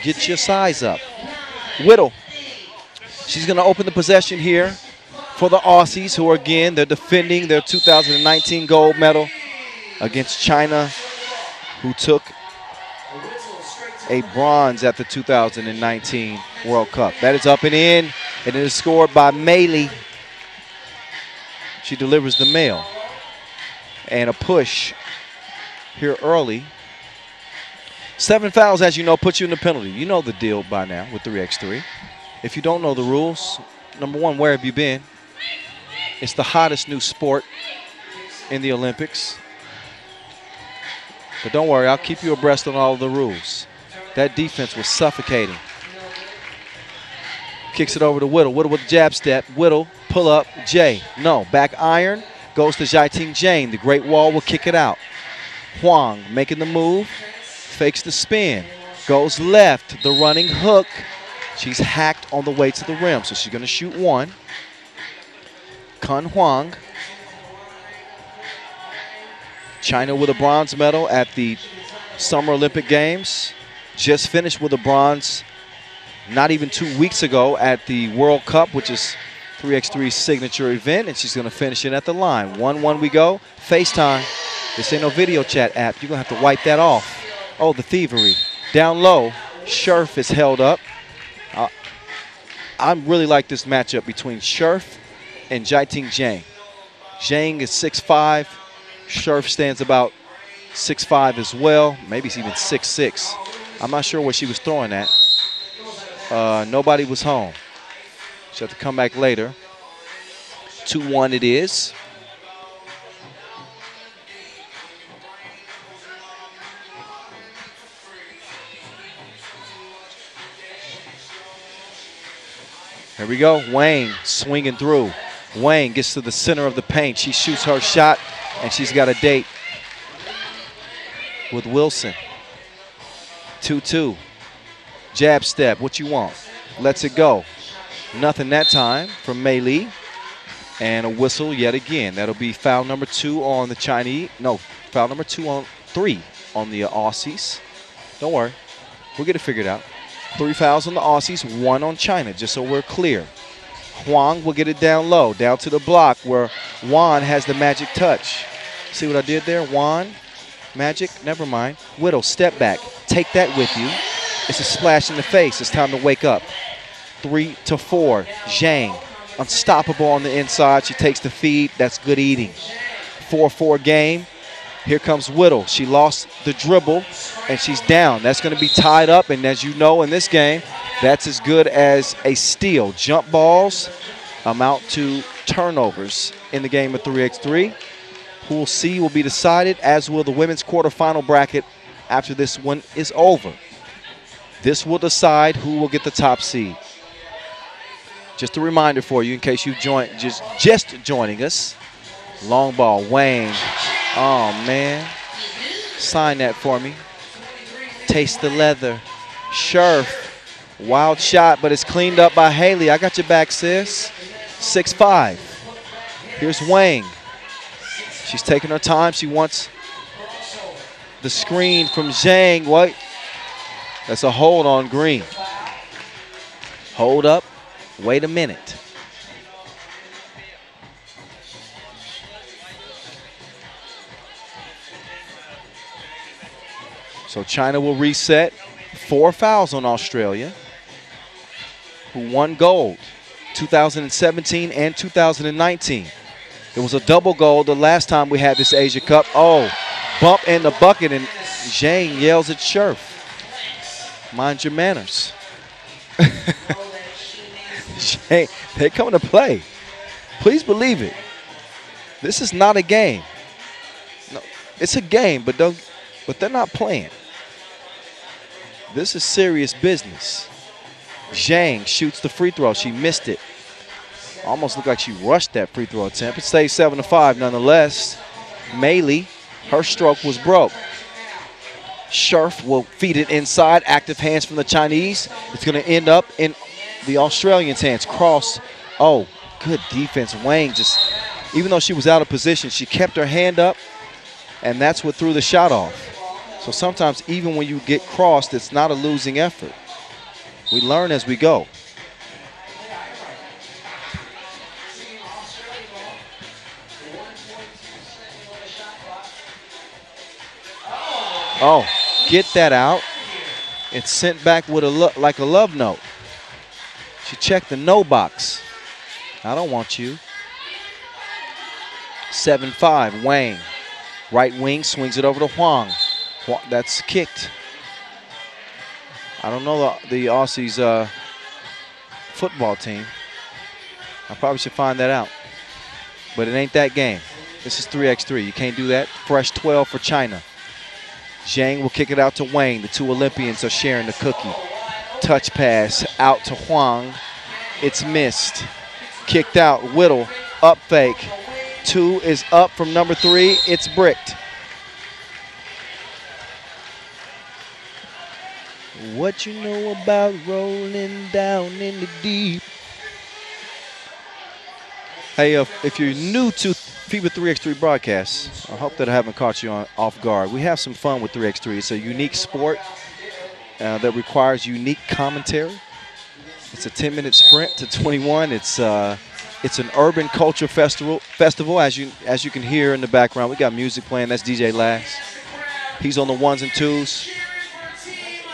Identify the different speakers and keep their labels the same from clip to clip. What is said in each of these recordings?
Speaker 1: Get your size up. Whittle. She's going to open the possession here for the Aussies, who are, again, they're defending their 2019 gold medal against China, who took a bronze at the 2019 World Cup. That is up and in, and it is scored by Mei Li. She delivers the mail. And a push here early. 7 fouls, as you know, puts you in the penalty. You know the deal by now with 3x3. If you don't know the rules, number one, where have you been? It's the hottest new sport in the Olympics. But don't worry, I'll keep you abreast on all of the rules. That defense was suffocating. Kicks it over to Whittle. Whittle with the jab step. Whittle, pull up, Jay. No, back iron. Goes to Jiting Jane. The Great Wall will kick it out. Huang making the move. Fakes the spin. Goes left. The running hook. She's hacked on the way to the rim, so she's going to shoot one. Kun Huang. China with a bronze medal at the Summer Olympic Games. Just finished with a bronze not even 2 weeks ago at the World Cup, which is 3x3's signature event, and she's going to finish it at the line. 1-1 we go. FaceTime. This ain't no video chat app. You're going to have to wipe that off. Oh, the thievery. Down low, Scherf is held up. I really like this matchup between Scherf and Jiting Zhang. Zhang is 6'5". Scherf stands about 6'5" as well. Maybe he's even 6'6". I'm not sure what she was throwing at. Nobody was home. She'll have to come back later. 2-1 it is. Here we go. Wang swinging through. Wang gets to the center of the paint. She shoots her shot, and she's got a date with Wilson. 2-2. Jab step. What you want? Lets it go. Nothing that time from Mei Li. And a whistle yet again. That'll be foul number 2 on the Chinese. No, foul number 3 on the Aussies. Don't worry. We'll get it figured out. 3 fouls on the Aussies, 1 on China, just so we're clear. Huang will get it down low, down to the block where Wan has the magic touch. See what I did there? Wan, magic, never mind. Whittle, step back. Take that with you. It's a splash in the face. It's time to wake up. 3-4. Zhang, unstoppable on the inside. She takes the feed. That's good eating. 4-4 game. Here comes Whittle. She lost the dribble, and she's down. That's going to be tied up, and as you know in this game, that's as good as a steal. Jump balls amount to turnovers in the game of 3x3. Pool C will be decided, as will the women's quarterfinal bracket after this one is over. This will decide who will get the top seed. Just a reminder for you in case you just joining us. Long ball, Wang. Oh, man. Sign that for me. Taste the leather. Scherf. Wild shot, but it's cleaned up by Haley. I got your back, sis. 6'5". Here's Wang. She's taking her time. She wants the screen from Zhang. What? That's a hold on Green. Hold up. Wait a minute. So China will reset. 4 fouls on Australia, who won gold 2017 and 2019. It was a double gold the last time we had this Asia Cup. Oh, bump in the bucket, and Zhang yells at Scherf. Mind your manners. Zhang, they're coming to play. Please believe it. This is not a game. No, it's a game, but they're not playing. This is serious business. Zhang shoots the free throw. She missed it. Almost looked like she rushed that free throw attempt. It stays 7-5 nonetheless. Mei Li, her stroke was broke. Scherf will feed it inside. Active hands from the Chinese. It's going to end up in the Australians' hands. Cross. Oh, good defense. Wang just, even though she was out of position, she kept her hand up, and that's what threw the shot off. So sometimes even when you get crossed, it's not a losing effort. We learn as we go. Oh, get that out. It's sent back with like a love note. She checked the no box. I don't want you. 7-5, Wang. Right wing, swings it over to Huang. That's kicked. I don't know the Aussies football team. I probably should find that out. But it ain't that game. This is 3x3. You can't do that. Fresh 12 for China. Zhang will kick it out to Wang. The two Olympians are sharing the cookie. Touch pass out to Huang. It's missed. Kicked out. Whittle. Up fake. 2 is up from number 3. It's bricked. What you know about rolling down in the deep? Hey, if you're new to FIBA 3x3 broadcasts, I hope that I haven't caught you off guard. We have some fun with 3x3. It's a unique sport that requires unique commentary. It's a 10-minute sprint to 21. It's an urban culture festival. As you can hear in the background, we got music playing. That's DJ Lass. He's on the 1s and 2s.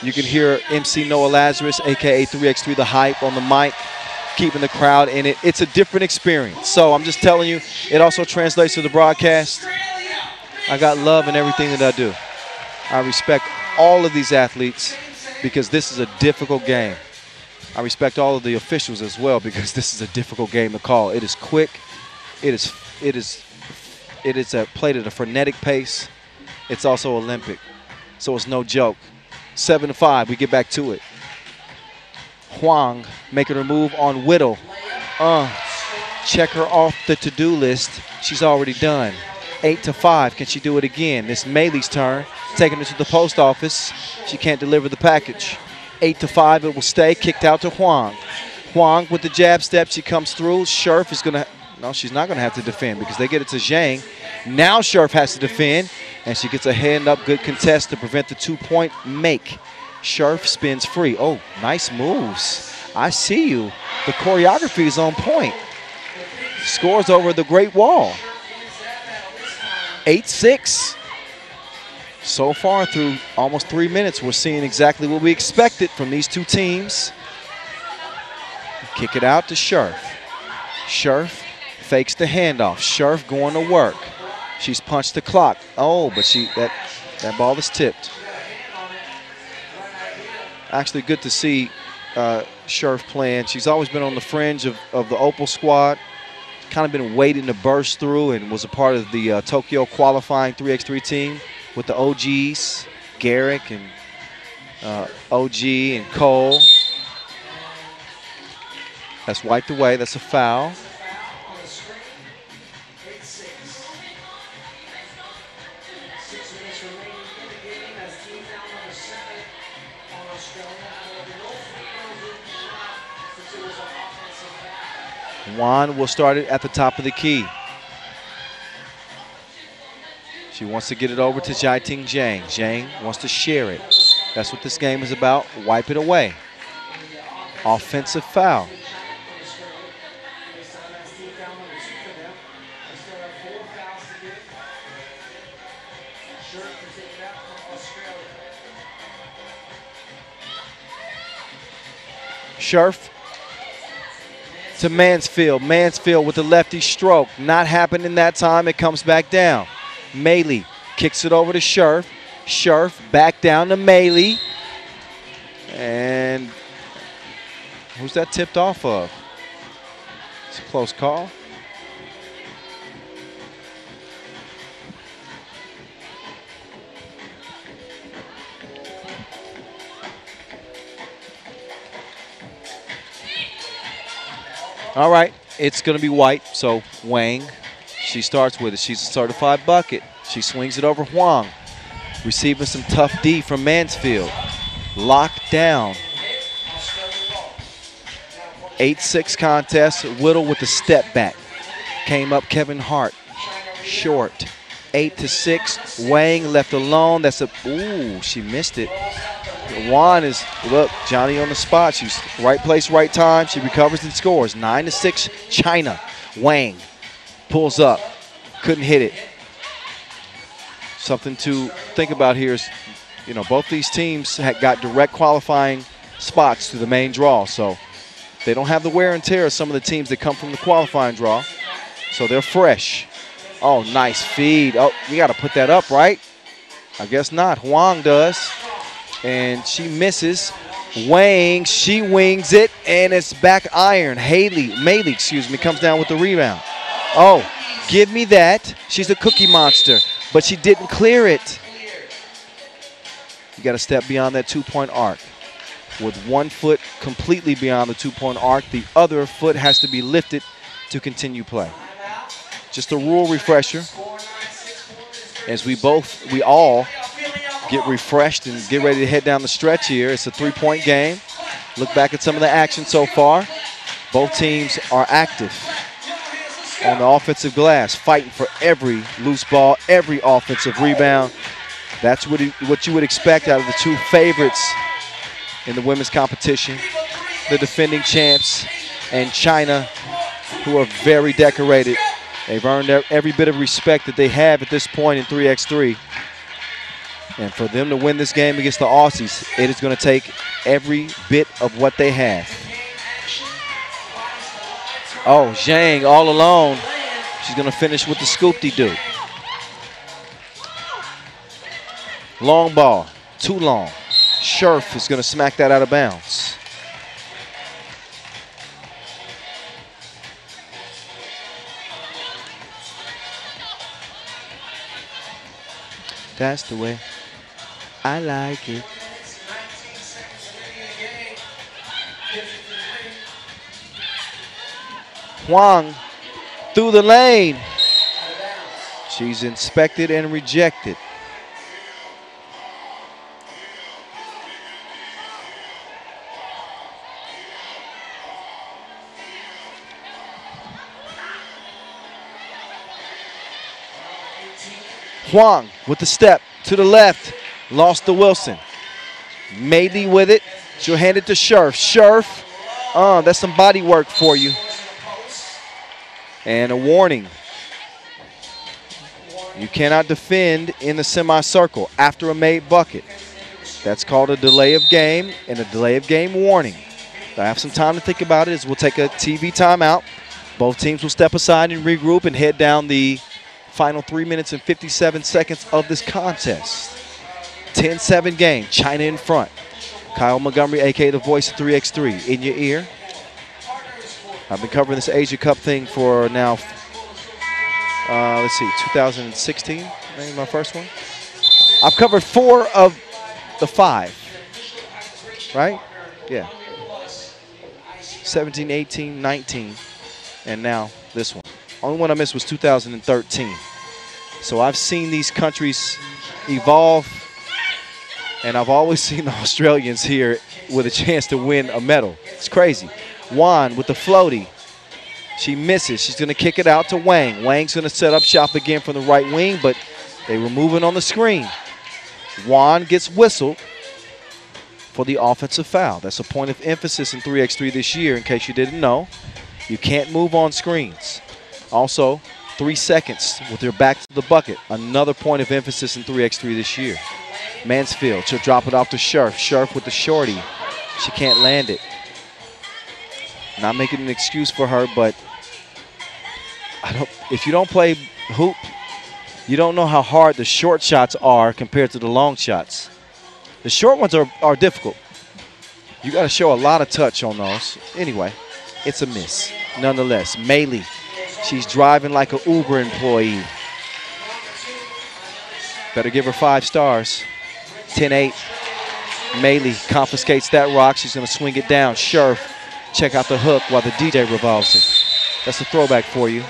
Speaker 1: You can hear MC Noah Lazarus, a.k.a. 3x3 The Hype, on the mic, keeping the crowd in it. It's a different experience. So I'm just telling you, it also translates to the broadcast. I got love in everything that I do. I respect all of these athletes because this is a difficult game. I respect all of the officials as well because this is a difficult game to call. It is quick. It is played at a frenetic pace. It's also Olympic, so it's no joke. 7-5, we get back to it. Huang making her move on Whittle. Check her off the to-do list. She's already done. 8-5, can she do it again? This Meili's turn, taking her to the post office. She can't deliver the package. 8-5, it will stay, kicked out to Huang. Huang with the jab step, she comes through. Scherf is gonna, no, she's not gonna have to defend because they get it to Zhang. Now Scherf has to defend, and she gets a hand up, good contest to prevent the 2-point make. Scherf spins free. Oh, nice moves. I see you. The choreography is on point. Scores over the Great Wall. 8-6. So far through almost 3 minutes, we're seeing exactly what we expected from these two teams. Kick it out to Scherf. Scherf fakes the handoff. Scherf going to work. She's punched the clock. Oh, but that ball is tipped. Actually good to see Scherf playing. She's always been on the fringe of the Opal squad. Kind of been waiting to burst through and was a part of the Tokyo qualifying 3x3 team with the OGs, Garrick and OG and Cole. That's wiped away. That's a foul. Juan will start it at the top of the key. She wants to get it over to Jiating Zhang. Zhang wants to share it. That's what this game is about. Wipe it away. Offensive foul. Scherf to Mansfield. Mansfield with the lefty stroke. Not happening that time. It comes back down. Meili kicks it over to Scherf. Scherf back down to Meili. And who's that tipped off of? It's a close call. All right, it's going to be white, so Wang, she starts with it. She's a certified bucket. She swings it over Huang, receiving some tough D from Mansfield. Locked down. 8-6 contest. Whittle with the step back. Came up Kevin Hart. Short. 8-6. Wang left alone. That's a, ooh, she missed it. Juan is, look, Johnny on the spot. She's right place, right time. She recovers and scores. 9-6, China. Wang pulls up. Couldn't hit it. Something to think about here is, you know, both these teams had got direct qualifying spots to the main draw. So they don't have the wear and tear of some of the teams that come from the qualifying draw. So they're fresh. Oh, nice feed. Oh, you got to put that up, right? I guess not. Huang does. And she misses. Wang, she wings it, and it's back iron. Maylee, excuse me, comes down with the rebound. Oh, give me that. She's a cookie monster, but she didn't clear it. You got to step beyond that two-point arc. With one foot completely beyond the two-point arc, the other foot has to be lifted to continue play. Just a rule refresher as we all get refreshed and get ready to head down the stretch here. It's a three-point game. Look back at some of the action so far. Both teams are active on the offensive glass, fighting for every loose ball, every offensive rebound. That's what you would expect out of the two favorites in the women's competition, the defending champs and China, who are very decorated. They've earned every bit of respect that they have at this point in 3x3. And for them to win this game against the Aussies, it is going to take every bit of what they have. Oh, Zhang all alone. She's going to finish with the scoop-de-doo. Long ball, too long. Scherf is going to smack that out of bounds. That's the way I like it. Huang through the lane. She's inspected and rejected. Huang with the step to the left, lost to Wilson. Maylee with it, she'll hand it to Scherf. Scherf, that's some body work for you. And a warning. You cannot defend in the semicircle after a made bucket. That's called a delay of game and a delay of game warning. I have some time to think about it as we'll take a TV timeout. Both teams will step aside and regroup and head down the final 3 minutes and 57 seconds of this contest. 10-7 game, China in front. Kyle Montgomery, a.k.a. the voice of 3x3, in your ear. I've been covering this Asia Cup thing for now, let's see, 2016, maybe my first one. I've covered 4 of the 5, right? Yeah. 17, 18, 19, and now this one. Only one I missed was 2013. So I've seen these countries evolve, and I've always seen the Australians here with a chance to win a medal. It's crazy. Juan with the floaty. She misses. She's going to kick it out to Wang. Wang's going to set up shop again from the right wing, but they were moving on the screen. Juan gets whistled for the offensive foul. That's a point of emphasis in 3x3 this year, in case you didn't know. You can't move on screens. Also, 3 seconds with their back to the bucket. Another point of emphasis in 3x3 this year. Mansfield, she'll drop it off to Scherf. Scherf with the shorty. She can't land it. Not making an excuse for her, but if you don't play hoop, you don't know how hard the short shots are compared to the long shots. The short ones are difficult. You got to show a lot of touch on those. Anyway, it's a miss. Nonetheless, Maylee, she's driving like an Uber employee. Better give her 5 stars. 10-8. Maylee confiscates that rock. She's going to swing it down. Scherf, check out the hook while the DJ revolves it. That's a throwback for you.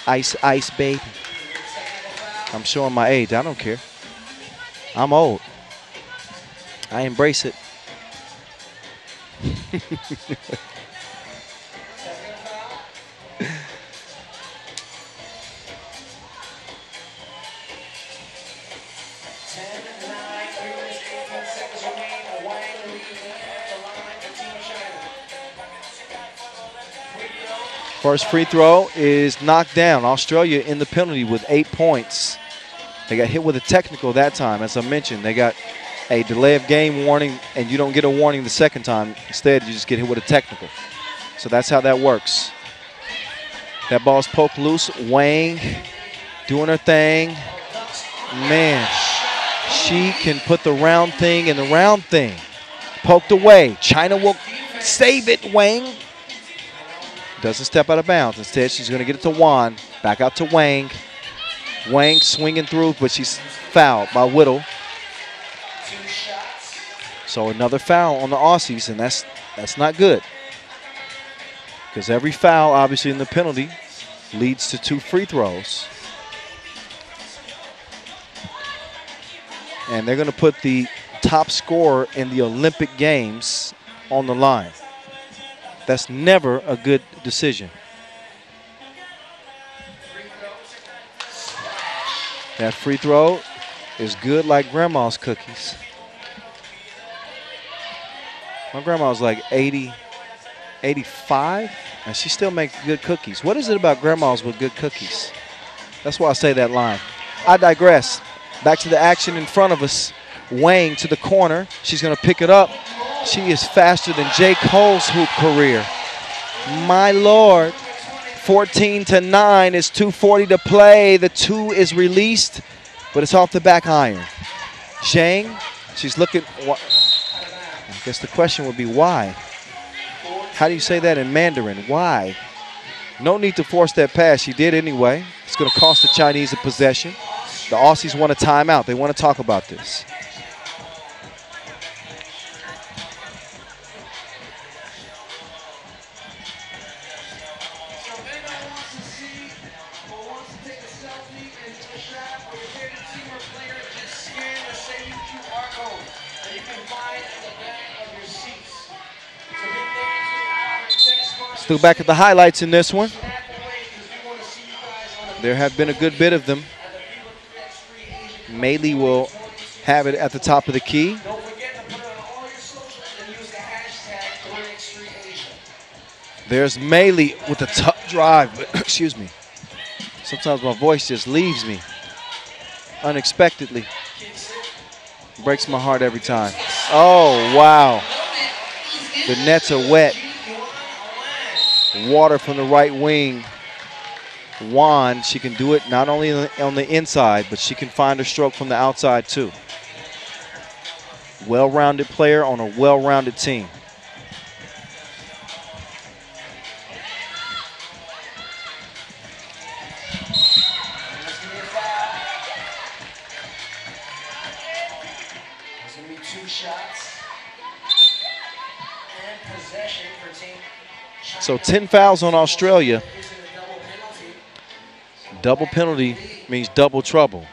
Speaker 1: Ice, ice, baby. I'm showing my age. I don't care. I'm old. I embrace it. First free throw is knocked down. Australia in the penalty with 8 points. They got hit with a technical that time. As I mentioned, they got a delay of game warning, and you don't get a warning the second time. Instead, you just get hit with a technical. So that's how that works. That ball's poked loose. Wang doing her thing. Man, she can put the round thing in the round thing. Poked away. China will save it. Wang doesn't step out of bounds. Instead, she's going to get it to Wan. Back out to Wang. Wang swinging through, but she's fouled by Whittle. So another foul on the Aussies, and that's not good. Because every foul, obviously, in the penalty leads to 2 free throws. And they're going to put the top scorer in the Olympic Games on the line. That's never a good decision. That free throw is good like grandma's cookies. My grandma's like 80, 85, and she still makes good cookies. What is it about grandmas with good cookies? That's why I say that line. I digress. Back to the action in front of us. Wang to the corner. She's going to pick it up. She is faster than J. Cole's hoop career. My Lord. 14-9. It's 2:40 to play. The 2 is released, but it's off the back iron. Zhang, she's looking. I guess the question would be why? How do you say that in Mandarin? Why? No need to force that pass. She did anyway. It's going to cost the Chinese a possession. The Aussies want a timeout. They want to talk about this. Let's look back at the highlights in this one. There have been a good bit of them. Mei Lee will have it at the top of the key. There's Mei Lee with a tough drive. Excuse me. Sometimes my voice just leaves me unexpectedly. Breaks my heart every time. Oh, wow. The nets are wet. Water from the right wing. Wan, she can do it not only on the inside, but she can find her stroke from the outside too. Well-rounded player on a well-rounded team.
Speaker 2: There's going to be 2 shots and possession for Team China.
Speaker 1: So 10 fouls on Australia. Double penalty means double trouble.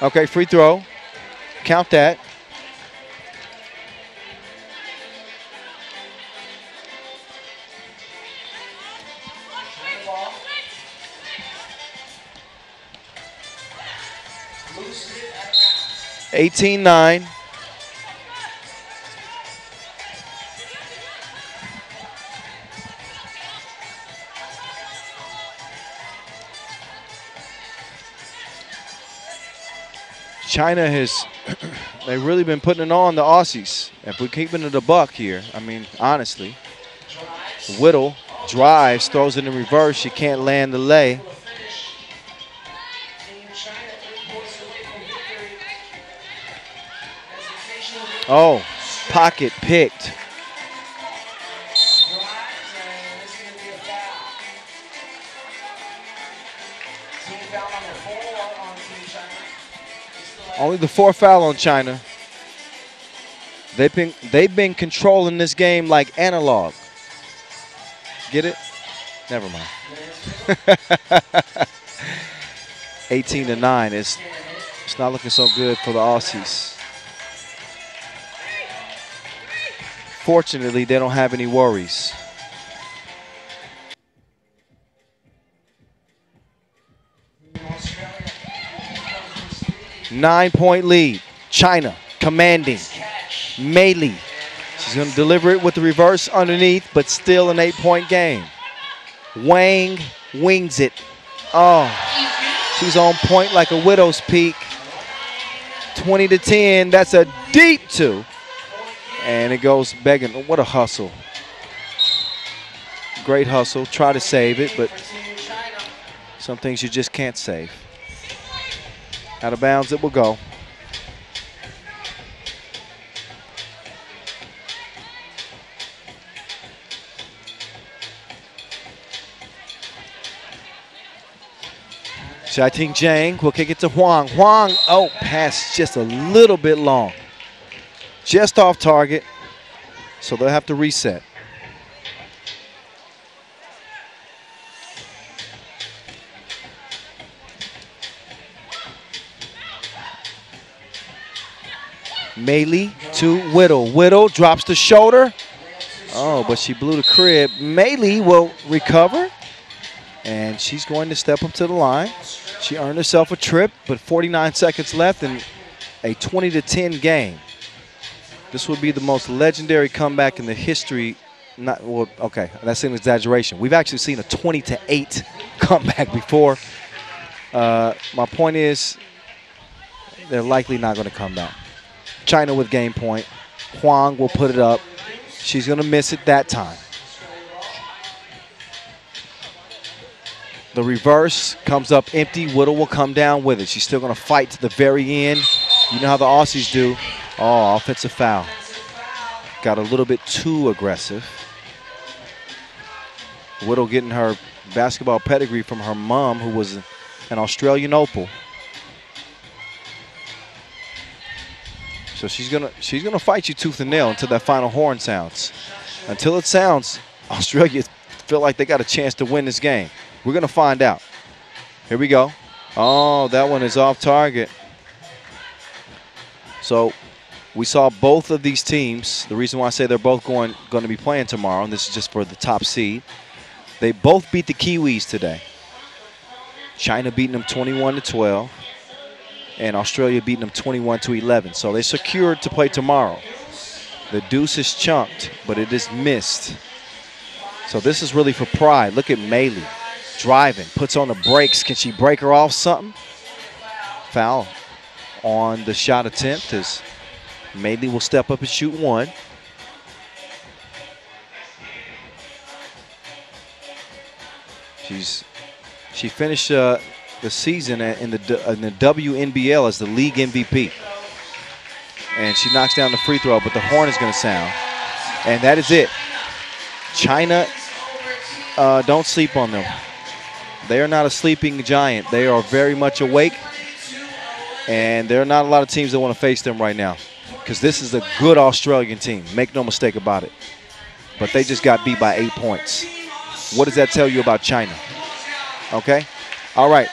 Speaker 1: Okay, free throw. Count that.
Speaker 2: Loses it out of bounds.
Speaker 1: 18-9. China has, they've really been putting it on the Aussies. If we're keeping it a buck here, I mean, honestly. Whittle drives, throws it in reverse. She can't land the lay.
Speaker 2: Team China 3 points away from victory. Hesitation will be
Speaker 1: Oh, pocket picked.
Speaker 2: drives, and it's going to be a foul. Team foul number 4 on Team China.
Speaker 1: Only the 4th foul on China. They've been controlling this game like analog. Get it? Never mind. 18-9. It's not looking so good for the Aussies. Fortunately, they don't have any worries.
Speaker 2: Australia.
Speaker 1: 9-point lead. China commanding. Mei Lee. She's going to deliver it with the reverse underneath, but still an 8-point game. Wang wings it. Oh, she's on point like a widow's peak. 20-10. That's a deep 2. And it goes begging. What a hustle. Great hustle. Try to save it, but some things you just can't save. Out of bounds it will go. Xiaoting Zhang will kick it to Huang. Huang, oh, pass just a little bit long. Just off target, so they'll have to reset. Mei Lee to Whittle. Whittle drops the shoulder. Oh, but she blew the crib. Mei Lee will recover, and she's going to step up to the line. She earned herself a trip, but 49 seconds left in a 20-10 game. This would be the most legendary comeback in the history. Not well, okay, that's an exaggeration. We've actually seen a 20-8 comeback before. My point is, they're likely not going to come back. China with game point. Huang will put it up. She's going to miss it that time. The reverse comes up empty. Whittle will come down with it. She's still going to fight to the very end. You know how the Aussies do. Oh, offensive foul. Got a little bit too aggressive. Whittle getting her basketball pedigree from her mom, who was an Australian opal. So she's gonna fight you tooth and nail until that final horn sounds. Until it sounds, Australia feel like they got a chance to win this game. We're gonna find out. Here we go. Oh, that one is off target. So we saw both of these teams. The reason why I say they're both going to be playing tomorrow, and this is just for the top seed. They both beat the Kiwis today. China beating them 21-12. And Australia beating them 21-11. So they secured to play tomorrow. The deuce is chunked, but it is missed. So this is really for pride. Look at Mei Lee driving, puts on the brakes. Can she break her off something? Foul on the shot attempt as Mei Lee will step up and shoot one. She finished the season in the WNBL as the league MVP. And she knocks down the free throw, but the horn is going to sound. And that is it. China, don't sleep on them. They are not a sleeping giant. They are very much awake. And there are not a lot of teams that want to face them right now, because this is a good Australian team. Make no mistake about it. But they just got beat by 8 points. What does that tell you about China? Okay? All right.